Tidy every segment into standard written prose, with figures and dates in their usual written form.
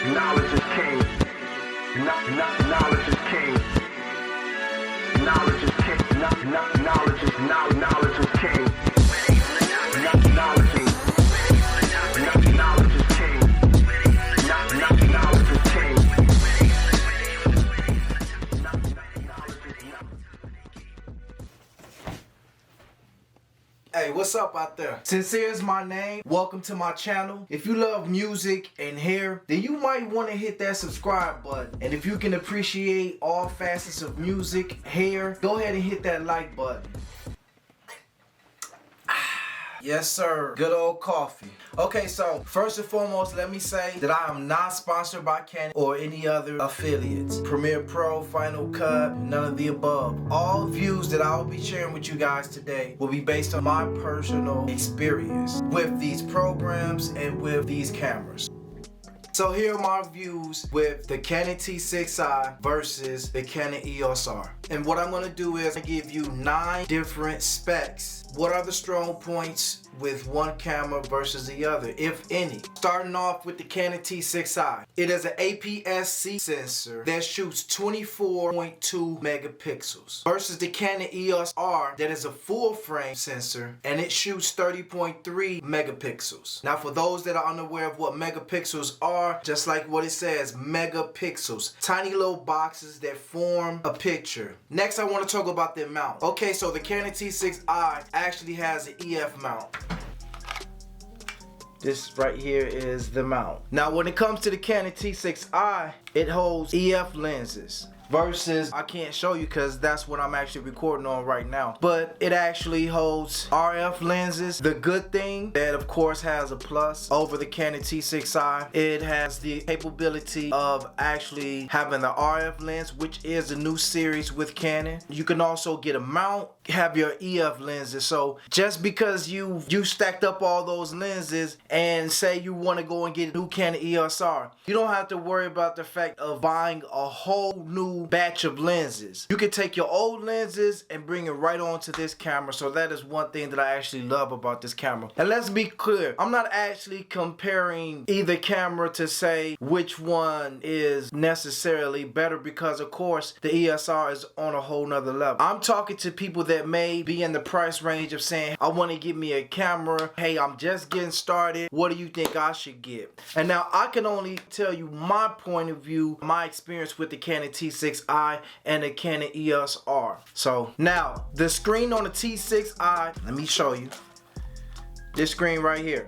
Knowledge is king. Knowledge is king. Knowledge is king. Knowledge is king. Knowledge is king. Knowledge is king. Hey, what's up out there? Sincere is my name. Welcome to my channel. If you love music and hair, then you might want to hit that subscribe button. And if you can appreciate all facets of music, hair, go ahead and hit that like button. Yes, sir. Good old coffee. Okay, so first and foremost, let me say that I am not sponsored by Canon or any other affiliates. Premiere Pro, Final Cut, none of the above. All views that I will be sharing with you guys today will be based on my personal experience with these programs and with these cameras. So here are my views with the Canon T6I versus the Canon EOS R. And what I'm going to do is give you 9 different specs. What are the strong points with one camera versus the other, if any? Starting off with the Canon T6I. It is an APS-C sensor that shoots 24.2 megapixels versus the Canon EOS R that is a full frame sensor and it shoots 30.3 megapixels. Now for those that are unaware of what megapixels are, just like what it says, megapixels, tiny little boxes that form a picture. Next I want to talk about the mount. Okay, so the Canon T6I actually has an EF mount. This right here is the mount. Now when it comes to the Canon T6I, it holds EF lenses. Versus, I can't show you because that's what I'm actually recording on right now. But it actually holds RF lenses. The good thing that of course has a plus over the Canon T6I, it has the capability of actually having the RF lens, which is a new series with Canon. You can also get a mount, have your EF lenses. So just because you stacked up all those lenses and say you want to go and get a new Canon EOS R, you don't have to worry about the fact of buying a whole new batch of lenses. You can take your old lenses and bring it right onto this camera. So that is one thing that I actually love about this camera. And let's be clear, I'm not actually comparing either camera to say which one is necessarily better, because of course the EOS R is on a whole nother level. I'm talking to people that may be in the price range of saying, I want to get me a camera. Hey, I'm just getting started. What do you think I should get? And now I can only tell you my point of view, my experience with the Canon T6I and the Canon EOS R. So now the screen on the T6I, let me show you. This screen right here,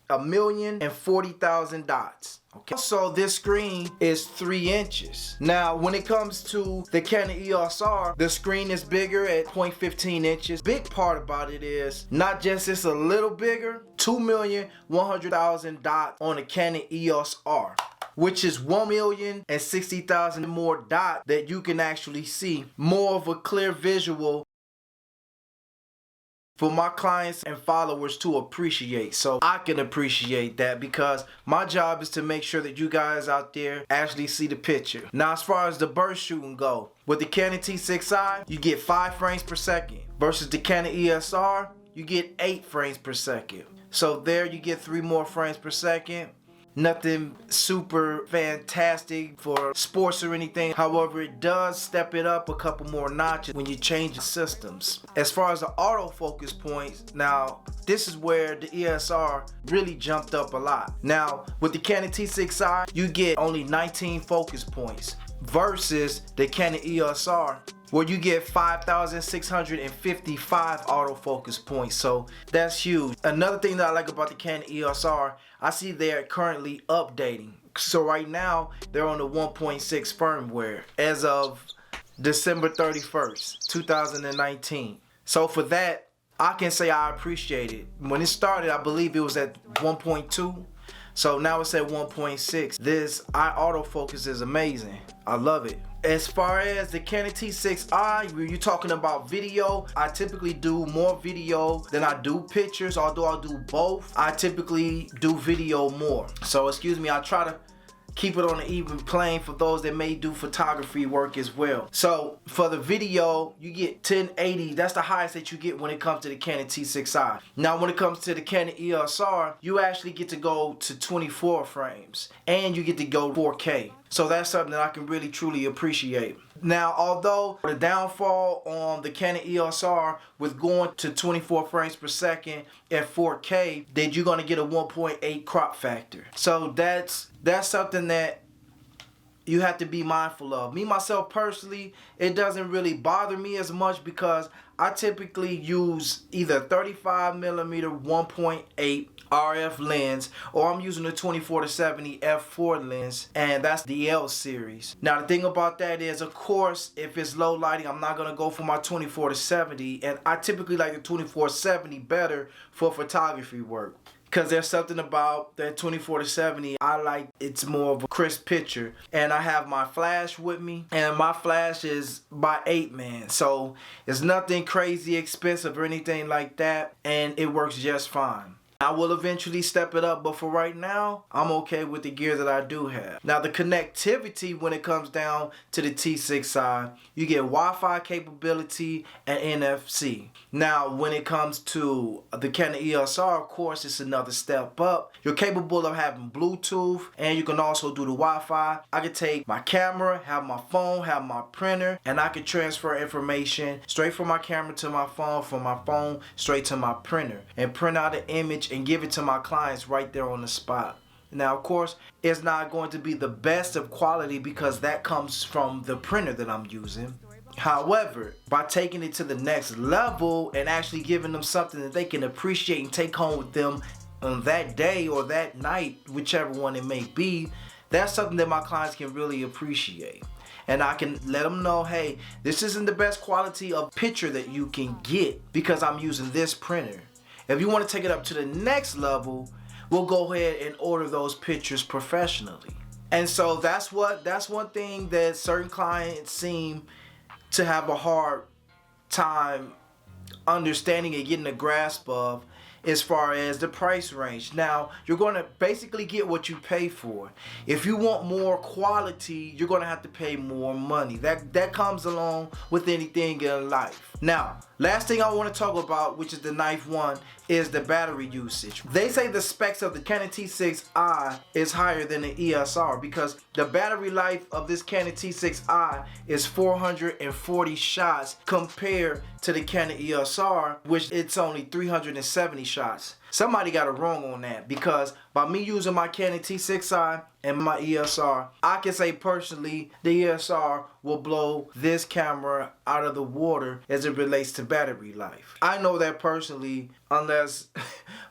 1,040,000 dots. Okay, so this screen is 3 inches. Now when it comes to the Canon EOS R, the screen is bigger at 0.15 inches. Big part about it is not just it's a little bigger, 2,100,000 dots on the Canon EOS R, which is 1,060,000 more dots that you can actually see. More of a clear visual for my clients and followers to appreciate. So I can appreciate that because my job is to make sure that you guys out there actually see the picture. Now as far as the burst shooting go, with the Canon T6I, you get 5 frames per second. Versus the Canon EOS R, you get 8 frames per second. So there you get 3 more frames per second. Nothing super fantastic for sports or anything. However, it does step it up a couple more notches when you change the systems. As far as the autofocus points, now this is where the EOS R really jumped up a lot. Now with the Canon T6I, you get only 19 focus points versus the Canon EOS R, where you get 5,655 autofocus points. So that's huge. Another thing that I like about the Canon EOS R, I see they're currently updating. So right now they're on the 1.6 firmware as of December 31st, 2019. So for that, I can say I appreciate it. When it started, I believe it was at 1.2. So now it's at 1.6. This autofocus is amazing. I love it. As far as the Canon T6I, when you're talking about video, I typically do more video than I do pictures. Although I do both, I typically do video more. So excuse me, I try to keep it on an even plane for those that may do photography work as well. So for the video, you get 1080. That's the highest that you get when it comes to the Canon T6I. Now when it comes to the Canon EOS R, you actually get to go to 24 frames and you get to go 4K. So that's something that I can really truly appreciate. Now, although the downfall on the Canon EOS R with going to 24 frames per second at 4K, that you're gonna get a 1.8 crop factor. So that's something that you have to be mindful of. Me, myself personally, it doesn't really bother me as much because I typically use either 35mm 1.8 RF lens, or I'm using the 24-70 f4 lens, and that's the L series. Now the thing about that is, of course, if it's low lighting, I'm not gonna go for my 24-70, and I typically like the 24-70 better for photography work. Because there's something about that 24-70, I like it's more of a crisp picture. And I have my flash with me, and my flash is by 8-man. So it's nothing crazy expensive or anything like that, and it works just fine. I will eventually step it up, but for right now, I'm okay with the gear that I do have. Now the connectivity when it comes down to the T6I, you get Wi-Fi capability and NFC. Now when it comes to the Canon EOS R, of course, it's another step up. You're capable of having Bluetooth, and you can also do the Wi-Fi. I can take my camera, have my phone, have my printer, and I can transfer information straight from my camera to my phone, from my phone straight to my printer, and print out an image and give it to my clients right there on the spot. Now, of course, it's not going to be the best of quality because that comes from the printer that I'm using. However, by taking it to the next level and actually giving them something that they can appreciate and take home with them on that day or that night, whichever one it may be, that's something that my clients can really appreciate. And I can let them know, hey, this isn't the best quality of picture that you can get because I'm using this printer. If you want to take it up to the next level, we'll go ahead and order those pictures professionally. And so that's one thing that certain clients seem to have a hard time understanding and getting a grasp of, as far as the price range. Now, you're going to basically get what you pay for. If you want more quality, you're going to have to pay more money. That comes along with anything in life. Now, last thing I want to talk about, which is the ninth one, is the battery usage. They say the specs of the Canon T6I is higher than the EOS R because the battery life of this Canon T6I is 440 shots compared to the Canon EOS R, which it's only 370 shots. Somebody got it wrong on that, because by me using my Canon T6I and my EOS R, I can say personally the EOS R will blow this camera out of the water as it relates to battery life. I know that personally, unless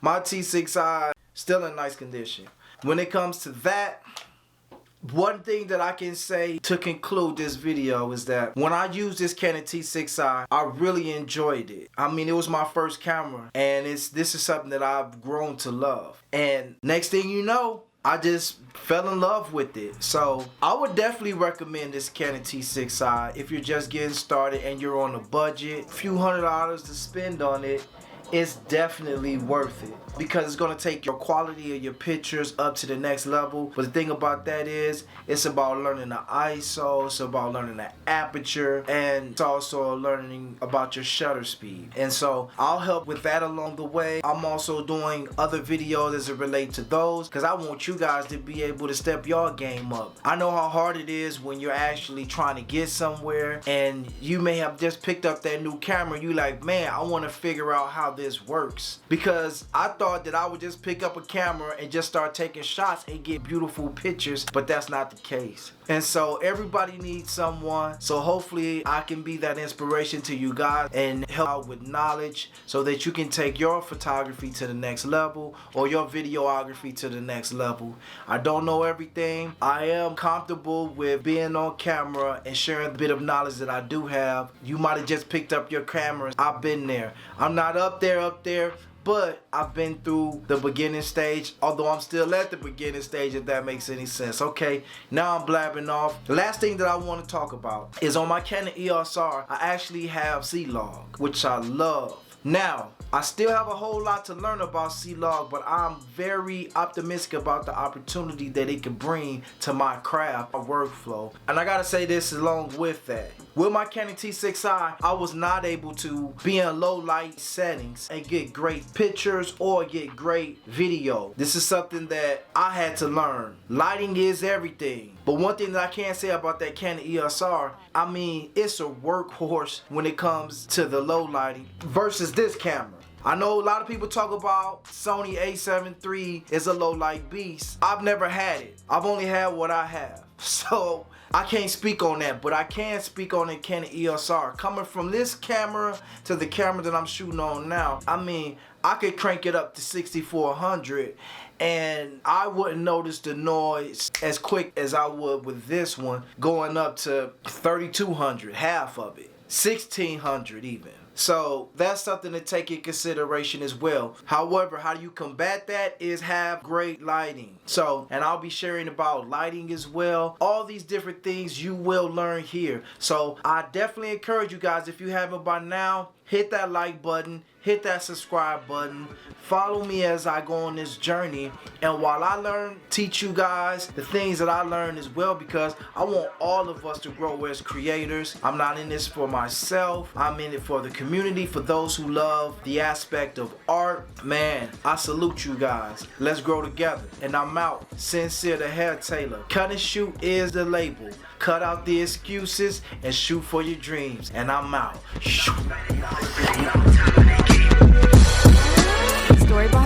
my T6I still in nice condition. When it comes to that, one thing that I can say to conclude this video is that when I used this Canon T6I, I really enjoyed it. I mean, it was my first camera, and this is something that I've grown to love. And next thing you know, I just fell in love with it. So I would definitely recommend this Canon T6I if you're just getting started and you're on a budget. A few $100s to spend on it. It's definitely worth it because it's going to take your quality of your pictures up to the next level. But the thing about that is, it's about learning the ISO, it's about learning the aperture, and it's also learning about your shutter speed. And so I'll help with that along the way. I'm also doing other videos as it relates to those because I want you guys to be able to step your game up. I know how hard it is when you're actually trying to get somewhere and you may have just picked up that new camera. You like, man, I want to figure out how this works, because I thought that I would just pick up a camera and just start taking shots and get beautiful pictures, but that's not the case. And so everybody needs someone, so hopefully I can be that inspiration to you guys and help out with knowledge so that you can take your photography to the next level or your videography to the next level. I don't know everything. I am comfortable with being on camera and sharing the bit of knowledge that I do have. You might have just picked up your cameras. I've been there. I'm not up there, but I've been through the beginning stage, although I'm still at the beginning stage, if that makes any sense. Okay, now I'm blabbing off. The last thing that I want to talk about is on my Canon EOS R, I actually have C-Log, which I love. Now, I still have a whole lot to learn about C-Log, but I'm very optimistic about the opportunity that it can bring to my craft, my workflow. And I gotta say this along with that. With my Canon T6I, I was not able to be in low light settings and get great pictures or get great video. This is something that I had to learn. Lighting is everything. But one thing that I can say about that Canon ESR, I mean, it's a workhorse when it comes to the low lighting versus this camera. I know a lot of people talk about Sony a7 III is a low light beast. I've never had it. I've only had what I have. So I can't speak on that, but I can speak on the Canon ESR. Coming from this camera to the camera that I'm shooting on now, I mean, I could crank it up to 6400 and I wouldn't notice the noise as quick as I would with this one going up to 3200, half of it, 1600 even. So that's something to take in consideration as well. However, how you combat that is have great lighting. So, and I'll be sharing about lighting as well. All these different things you will learn here. So I definitely encourage you guys, if you haven't by now, hit that like button, hit that subscribe button, follow me as I go on this journey. And while I learn, teach you guys the things that I learned as well, because I want all of us to grow as creators. I'm not in this for myself. I'm in it for the community, for those who love the aspect of art. Man, I salute you guys. Let's grow together. And I'm out. Sincere the Hair Tailor. Cut and Shoot is the label. Cut out the excuses and shoot for your dreams. And I'm out. Storybox